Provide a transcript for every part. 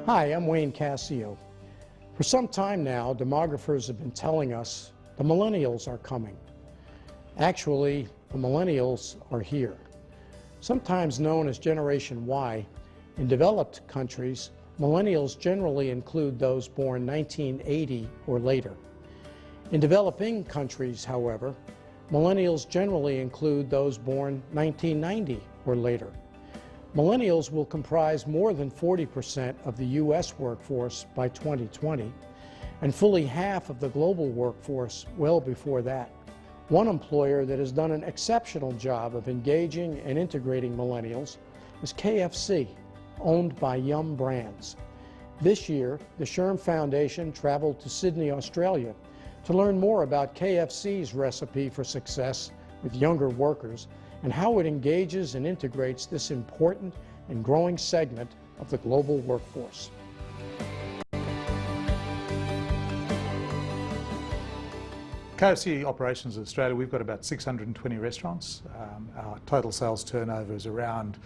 Hi, I'm Wayne Cassio. For some time now, demographers have been telling us the millennials are coming. Actually, the millennials are here. Sometimes known as Generation Y, in developed countries, millennials generally include those born 1980 or later. In developing countries, however, millennials generally include those born 1990 or later. Millennials will comprise more than 40% of the U.S. workforce by 2020, and fully half of the global workforce well before that. One employer that has done an exceptional job of engaging and integrating millennials is KFC, owned by Yum Brands. This year, the Sherm Foundation traveled to Sydney, Australia, to learn more about KFC's recipe for success with younger workers and how it engages and integrates this important and growing segment of the global workforce. KFC operations in Australia, we've got about 620 restaurants. Our total sales turnover is around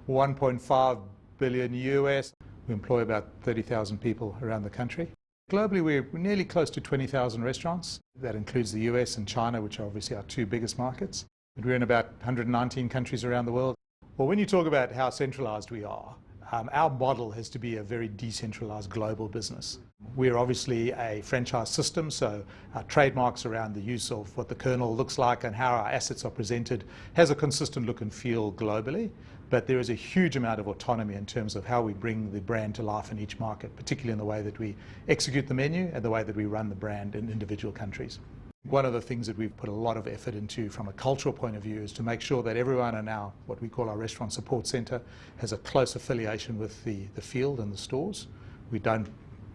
1.5 billion US. We employ about 30,000 people around the country. Globally, we're nearly close to 20,000 restaurants. That includes the US and China, which are obviously our two biggest markets. But we're in about 119 countries around the world. Well, when you talk about how centralized we are, our model has to be a very decentralized global business. We're obviously a franchise system, so our trademarks around the use of what the kernel looks like and how our assets are presented has a consistent look and feel globally. But there is a huge amount of autonomy in terms of how we bring the brand to life in each market, particularly in the way that we execute the menu and the way that we run the brand in individual countries. One of the things that we've put a lot of effort into from a cultural point of view is to make sure that everyone in our, what we call our restaurant support centre, has a close affiliation with the field and the stores. We don't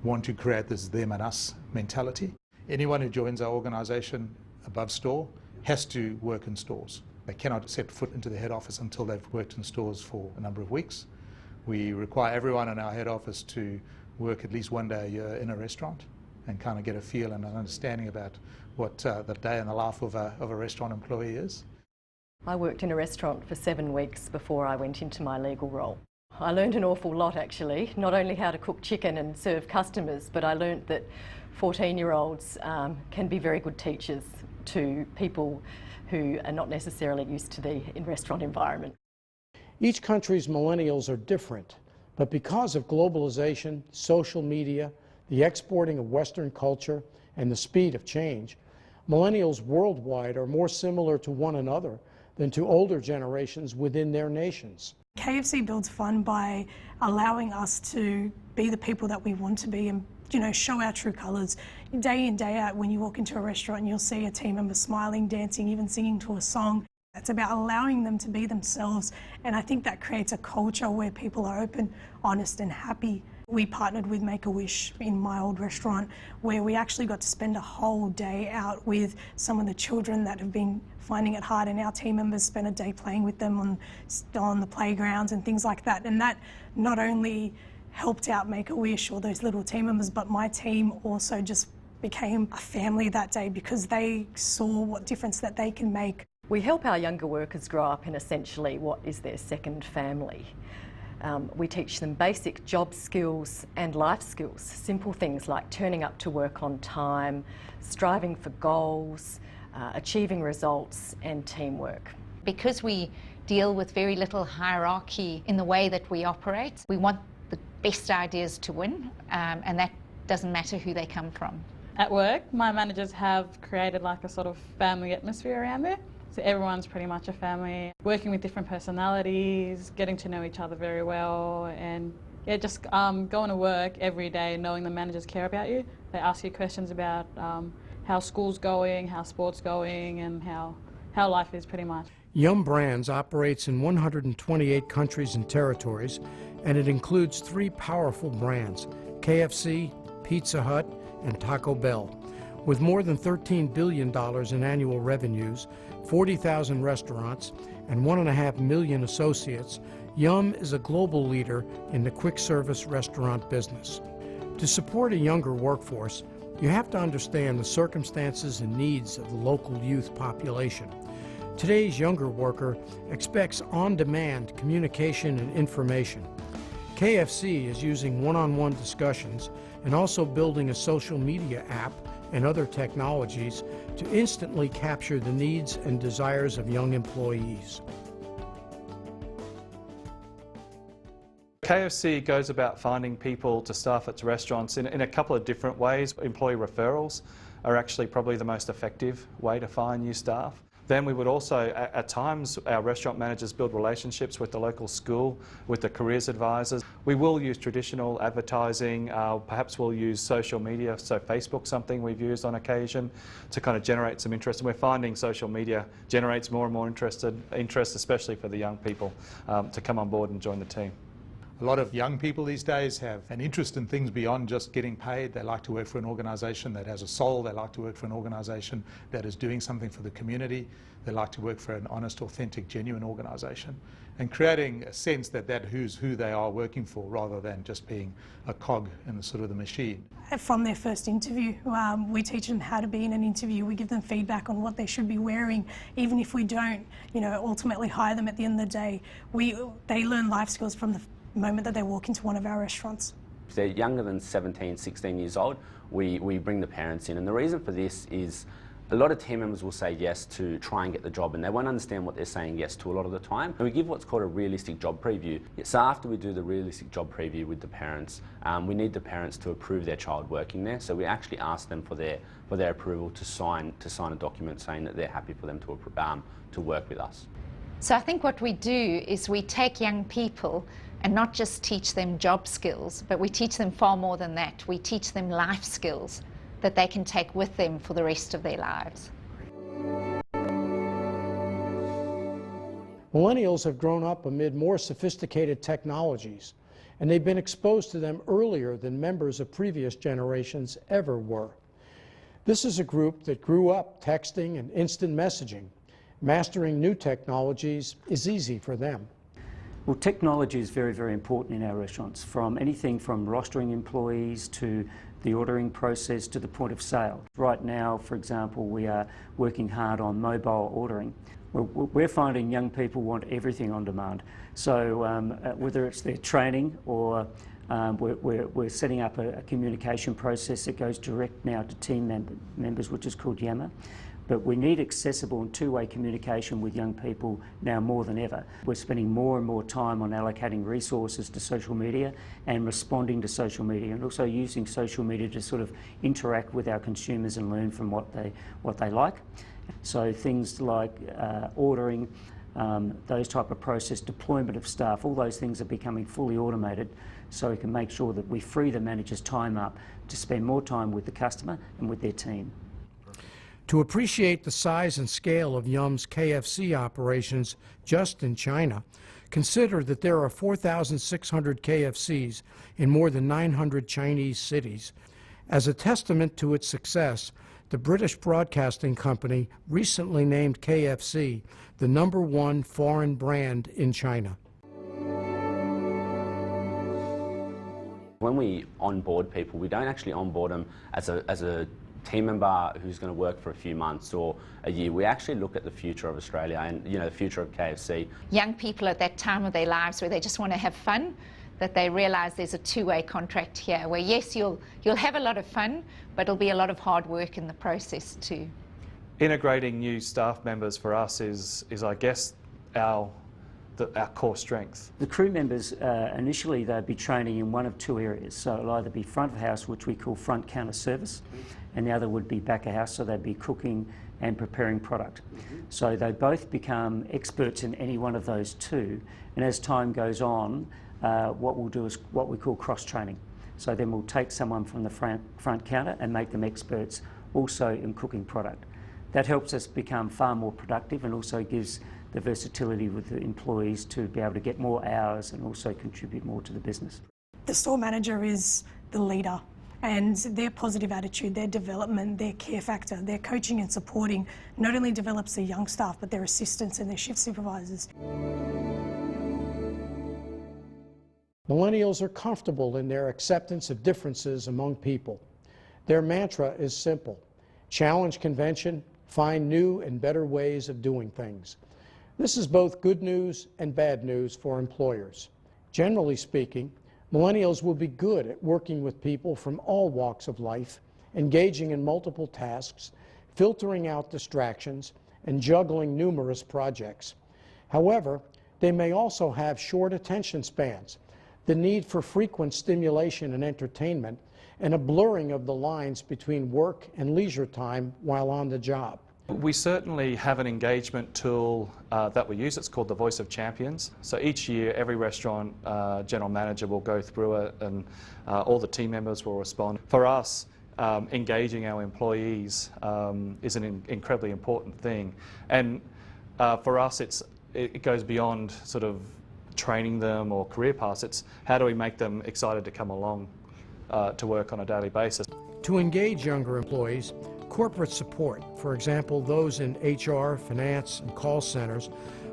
want to create this them and us mentality. Anyone who joins our organisation above store has to work in stores. They cannot set foot into the head office until they've worked in stores for a number of weeks. We require everyone in our head office to work at least one day a year in a restaurant and kind of get a feel and an understanding about what the day in the life of a restaurant employee is. I worked in a restaurant for 7 weeks before I went into my legal role. I learned an awful lot actually, not only how to cook chicken and serve customers, but I learned that 14-year-olds can be very good teachers to people who are not necessarily used to the restaurant environment. Each country's millennials are different, but because of globalization, social media, the exporting of Western culture, and the speed of change, millennials worldwide are more similar to one another than to older generations within their nations. KFC builds fun by allowing us to be the people that we want to be and show our true colours. Day in, day out, when you walk into a restaurant, you'll see a team member smiling, dancing, even singing to a song. It's about allowing them to be themselves, and I think that creates a culture where people are open, honest and happy. We partnered with Make-A-Wish in my old restaurant, where we actually got to spend a whole day out with some of the children that have been finding it hard, and our team members spent a day playing with them on the playgrounds and things like that. And that not only helped out Make-A-Wish or those little team members, but my team also just became a family that day because they saw what difference that they can make. We help our younger workers grow up in essentially what is their second family. We teach them basic job skills and life skills, simple things like turning up to work on time, striving for goals, achieving results and teamwork. Because we deal with very little hierarchy in the way that we operate, we want the best ideas to win, and that doesn't matter who they come from. At work, my managers have created like a sort of family atmosphere around there. So everyone's pretty much a family, working with different personalities, getting to know each other very well, and yeah, just going to work every day knowing the managers care about you. They ask you questions about how school's going, how sport's going, and how life is pretty much. Yum Brands operates in 128 countries and territories, and it includes 3 powerful brands, KFC, Pizza Hut, and Taco Bell. With more than $13 billion in annual revenues, 40,000 restaurants, and 1.5 million associates, Yum is a global leader in the quick-service restaurant business. To support a younger workforce, you have to understand the circumstances and needs of the local youth population. Today's younger worker expects on-demand communication and information. KFC is using one-on-one discussions and also building a social media app and other technologies to instantly capture the needs and desires of young employees. KFC goes about finding people to staff its restaurants in a couple of different ways. Employee referrals are actually probably the most effective way to find new staff. Then we would also, at times, our restaurant managers build relationships with the local school, with the careers advisors. We will use traditional advertising, perhaps we'll use social media, so Facebook's something we've used on occasion to kind of generate some interest. And we're finding social media generates more and more interest, especially for the young people, to come on board and join the team. A lot of young people these days have an interest in things beyond just getting paid. They like to work for an organisation that has a soul. They like to work for an organisation that is doing something for the community. They like to work for an honest, authentic, genuine organisation. And creating a sense that who's who they are working for, rather than just being a cog in the sort of the machine. From their first interview, we teach them how to be in an interview. We give them feedback on what they should be wearing, even if we don't, ultimately hire them at the end of the day. They learn life skills from the moment that they walk into one of our restaurants. If they're younger than 17, 16 years old, we bring the parents in. And the reason for this is a lot of team members will say yes to try and get the job, and they won't understand what they're saying yes to a lot of the time. And we give what's called a realistic job preview. So after we do the realistic job preview with the parents, we need the parents to approve their child working there. So we actually ask them for their approval to sign a document saying that they're happy for them to work with us. So I think what we do is we take young people and not just teach them job skills, but we teach them far more than that. We teach them life skills that they can take with them for the rest of their lives. Millennials have grown up amid more sophisticated technologies, and they've been exposed to them earlier than members of previous generations ever were. This is a group that grew up texting and instant messaging. Mastering new technologies is easy for them. Well, technology is very, very important in our restaurants, from anything from rostering employees to the ordering process to the point of sale. Right now, for example, we are working hard on mobile ordering. We're finding young people want everything on demand. So whether it's their training or we're setting up a communication process that goes direct now to team members, which is called Yammer. But we need accessible and two-way communication with young people now more than ever. We're spending more and more time on allocating resources to social media and responding to social media, and also using social media to sort of interact with our consumers and learn from what they like. So things like ordering, those type of process, deployment of staff, all those things are becoming fully automated, so we can make sure that we free the manager's time up to spend more time with the customer and with their team. To appreciate the size and scale of Yum's KFC operations just in China, consider that there are 4,600 KFCs in more than 900 Chinese cities. As a testament to its success, the British Broadcasting Company recently named KFC the #1 foreign brand in China. When we onboard people, we don't actually onboard them as a team member who's going to work for a few months or a year. We actually look at the future of Australia and the future of KFC. Young people at that time of their lives where they just want to have fun, that they realise there's a two-way contract here where yes, you'll have a lot of fun, but it'll be a lot of hard work in the process too. Integrating new staff members for us is I guess our core strength. The crew members, initially they'd be training in one of two areas. So it'll either be front of house, which we call front counter service, and the other would be back of house, so they'd be cooking and preparing product. So they both become experts in any one of those two, and as time goes on, what we'll do is what we call cross-training. So then we'll take someone from the front counter and make them experts also in cooking product. That helps us become far more productive and also gives the versatility with the employees to be able to get more hours and also contribute more to the business. The store manager is the leader, and their positive attitude, their development, their care factor, their coaching and supporting not only develops the young staff but their assistants and their shift supervisors. Millennials are comfortable in their acceptance of differences among people. Their mantra is simple: challenge convention, find new and better ways of doing things. This is both good news and bad news for employers. Generally speaking, Millennials will be good at working with people from all walks of life, engaging in multiple tasks, filtering out distractions, and juggling numerous projects. However, they may also have short attention spans, the need for frequent stimulation and entertainment, and a blurring of the lines between work and leisure time while on the job. We certainly have an engagement tool that we use. It's called the Voice of Champions. So each year, every restaurant general manager will go through it, and all the team members will respond. For us, engaging our employees is an incredibly important thing. And for us, it goes beyond sort of training them or career paths. It's how do we make them excited to come along to work on a daily basis. To engage younger employees, corporate support, for example, those in HR, finance, and call centers,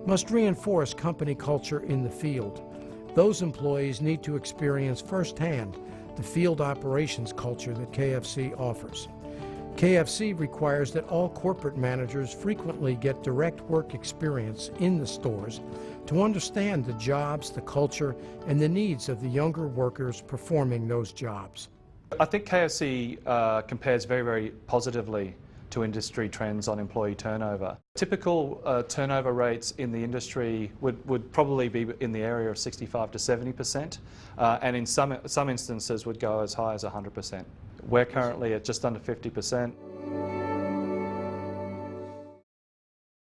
must reinforce company culture in the field. Those employees need to experience firsthand the field operations culture that KFC offers. KFC requires that all corporate managers frequently get direct work experience in the stores to understand the jobs, the culture, and the needs of the younger workers performing those jobs. I think KFC compares very, very positively to industry trends on employee turnover. Typical turnover rates in the industry would probably be in the area of 65 to 70%, and in some instances would go as high as 100%. We're currently at just under 50%.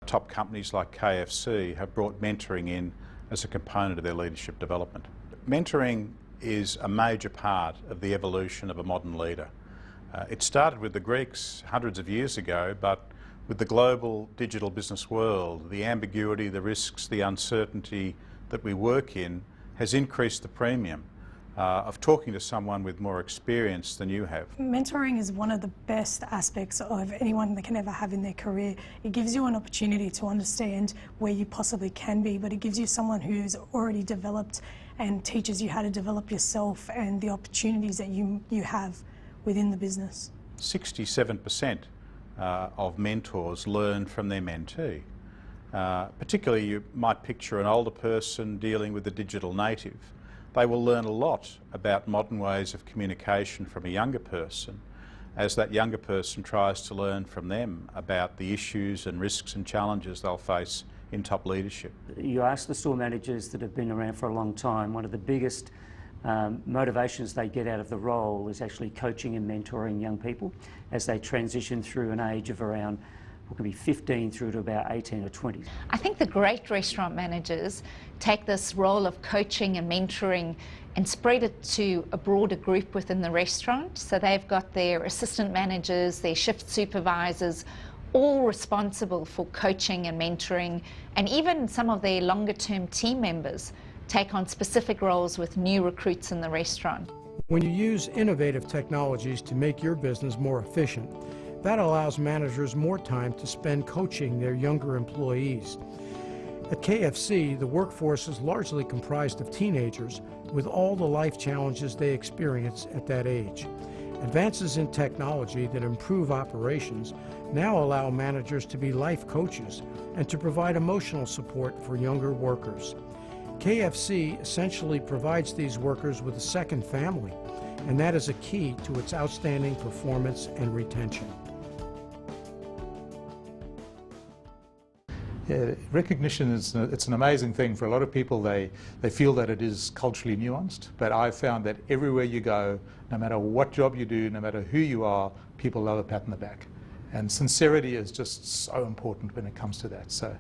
Top companies like KFC have brought mentoring in as a component of their leadership development. Mentoring is a major part of the evolution of a modern leader. It started with the Greeks hundreds of years ago, but with the global digital business world, the ambiguity, the risks, the uncertainty that we work in has increased the premium of talking to someone with more experience than you have. Mentoring is one of the best aspects of anyone that can ever have in their career. It gives you an opportunity to understand where you possibly can be, but it gives you someone who's already developed and teaches you how to develop yourself and the opportunities that you have within the business. 67% of mentors learn from their mentee. Particularly, you might picture an older person dealing with a digital native. They will learn a lot about modern ways of communication from a younger person as that younger person tries to learn from them about the issues and risks and challenges they'll face in top leadership. You ask the store managers that have been around for a long time, one of the biggest motivations they get out of the role is actually coaching and mentoring young people as they transition through an age of around what could be 15 through to about 18 or 20. I think the great restaurant managers take this role of coaching and mentoring and spread it to a broader group within the restaurant. So they've got their assistant managers, their shift supervisors, all responsible for coaching and mentoring, and even some of their longer term team members take on specific roles with new recruits in the restaurant. When you use innovative technologies to make your business more efficient, that allows managers more time to spend coaching their younger employees. At KFC, the workforce is largely comprised of teenagers with all the life challenges they experience at that age. Advances in technology that improve operations now allow managers to be life coaches and to provide emotional support for younger workers. KFC essentially provides these workers with a second family, and that is a key to its outstanding performance and retention. Yeah, recognition is it's an amazing thing. For a lot of people, they feel that it is culturally nuanced, but I've found that everywhere you go, no matter what job you do, no matter who you are, people love a pat on the back. And sincerity is just so important when it comes to that. So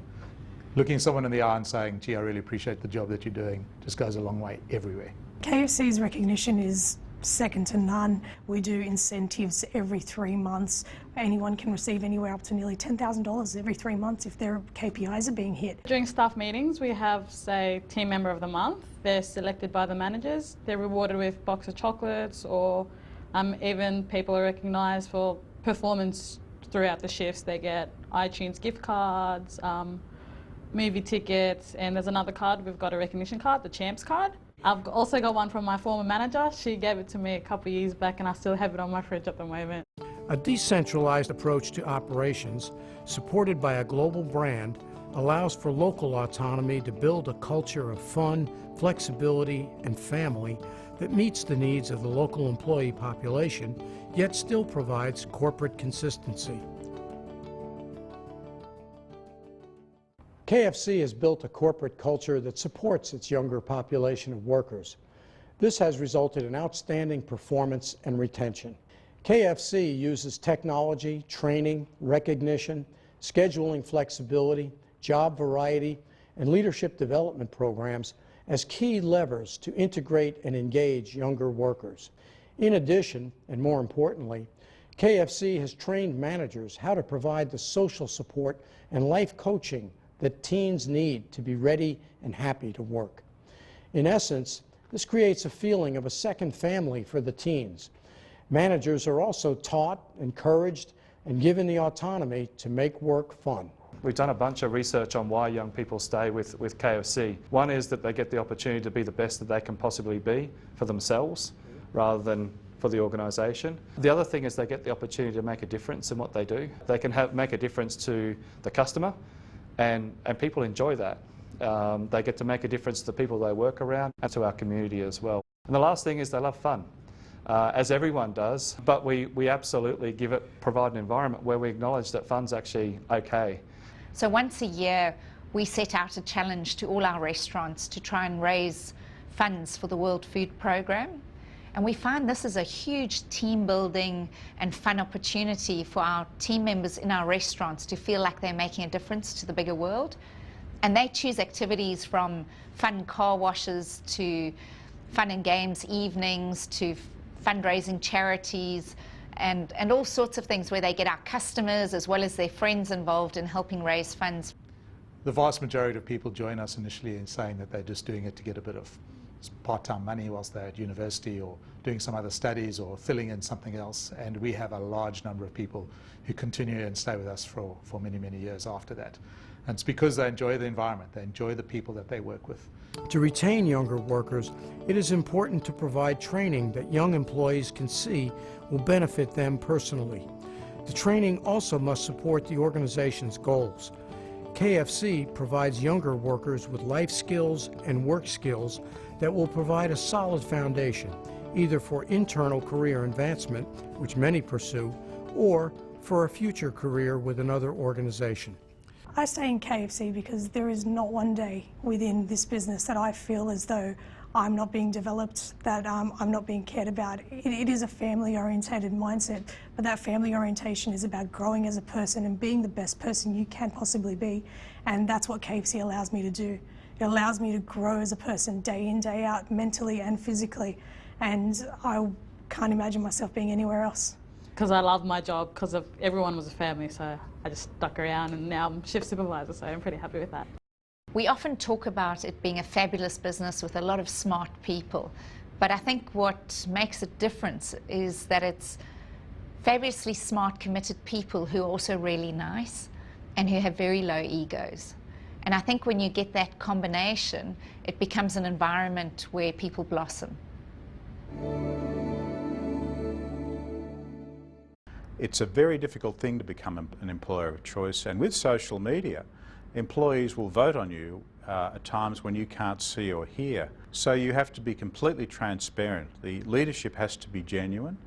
looking someone in the eye and saying, gee, I really appreciate the job that you're doing, just goes a long way everywhere. KFC's recognition is second to none. We do incentives every 3 months. Anyone can receive anywhere up to nearly $10,000 every 3 months if their KPIs are being hit. During staff meetings, we have, say, Team Member of the Month. They're selected by the managers. They're rewarded with a box of chocolates, or even people are recognised for performance throughout the shifts. They get iTunes gift cards, movie tickets, and there's another card. We've got a recognition card, the Champs card. I've also got one from my former manager. She gave it to me a couple of years back, and I still have it on my fridge at the moment. A decentralized approach to operations, supported by a global brand, allows for local autonomy to build a culture of fun, flexibility, and family that meets the needs of the local employee population, yet still provides corporate consistency. KFC has built a corporate culture that supports its younger population of workers. This has resulted in outstanding performance and retention. KFC uses technology, training, recognition, scheduling flexibility, job variety, and leadership development programs as key levers to integrate and engage younger workers. In addition, and more importantly, KFC has trained managers how to provide the social support and life coaching that teens need to be ready and happy to work. In essence, this creates a feeling of a second family for the teens. Managers are also taught, encouraged, and given the autonomy to make work fun. We've done a bunch of research on why young people stay with KFC. One is that they get the opportunity to be the best that they can possibly be for themselves rather than for the organisation. The other thing is they get the opportunity to make a difference in what they do. They can make a difference to the customer, and people enjoy that. They get to make a difference to the people they work around and to our community as well. And the last thing is they love fun, as everyone does, but we absolutely provide an environment where we acknowledge that fun's actually okay. So once a year, we set out a challenge to all our restaurants to try and raise funds for the World Food Programme. And we find this is a huge team building and fun opportunity for our team members in our restaurants to feel like they're making a difference to the bigger world. And they choose activities from fun car washes to fun and games evenings to fundraising charities and all sorts of things where they get our customers as well as their friends involved in helping raise funds. The vast majority of people join us initially in saying that they're just doing it to get a bit of part-time money whilst they're at university or doing some other studies or filling in something else, and we have a large number of people who continue and stay with us for many, many years after that. And it's because they enjoy the environment, they enjoy the people that they work with. To retain younger workers, it is important to provide training that young employees can see will benefit them personally. The training also must support the organization's goals. KFC provides younger workers with life skills and work skills that will provide a solid foundation, either for internal career advancement, which many pursue, or for a future career with another organization. I stay in KFC because there is not one day within this business that I feel as though I'm not being developed, that I'm not being cared about. It is a family-orientated mindset, but that family orientation is about growing as a person and being the best person you can possibly be, and that's what KFC allows me to do. It allows me to grow as a person day in, day out, mentally and physically, and I can't imagine myself being anywhere else. Because I love my job, because everyone was a family, so I just stuck around and now I'm shift supervisor, so I'm pretty happy with that. We often talk about it being a fabulous business with a lot of smart people, but I think what makes a difference is that it's fabulously smart, committed people who are also really nice and who have very low egos. And I think when you get that combination, it becomes an environment where people blossom. It's a very difficult thing to become an employer of choice, and with social media, employees will vote on you at times when you can't see or hear. So you have to be completely transparent. The leadership has to be genuine,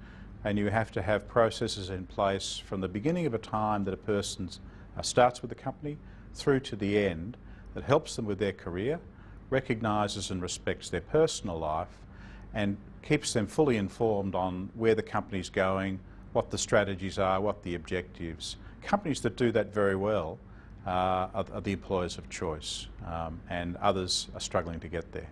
and you have to have processes in place from the beginning of a time that a person starts with the company through to the end that helps them with their career, recognises and respects their personal life, and keeps them fully informed on where the company's going, what the strategies are, what the objectives. Companies that do that very well are the employers of choice, and others are struggling to get there.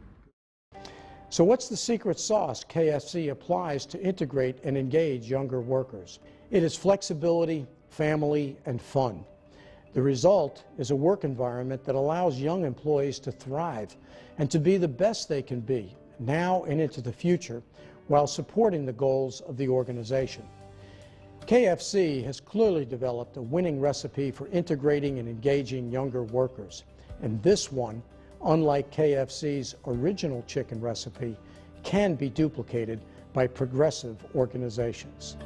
So what's the secret sauce KFC applies to integrate and engage younger workers? It is flexibility, family, and fun. The result is a work environment that allows young employees to thrive and to be the best they can be now and into the future while supporting the goals of the organization. KFC has clearly developed a winning recipe for integrating and engaging younger workers, and this one, unlike KFC's original chicken recipe, can be duplicated by progressive organizations.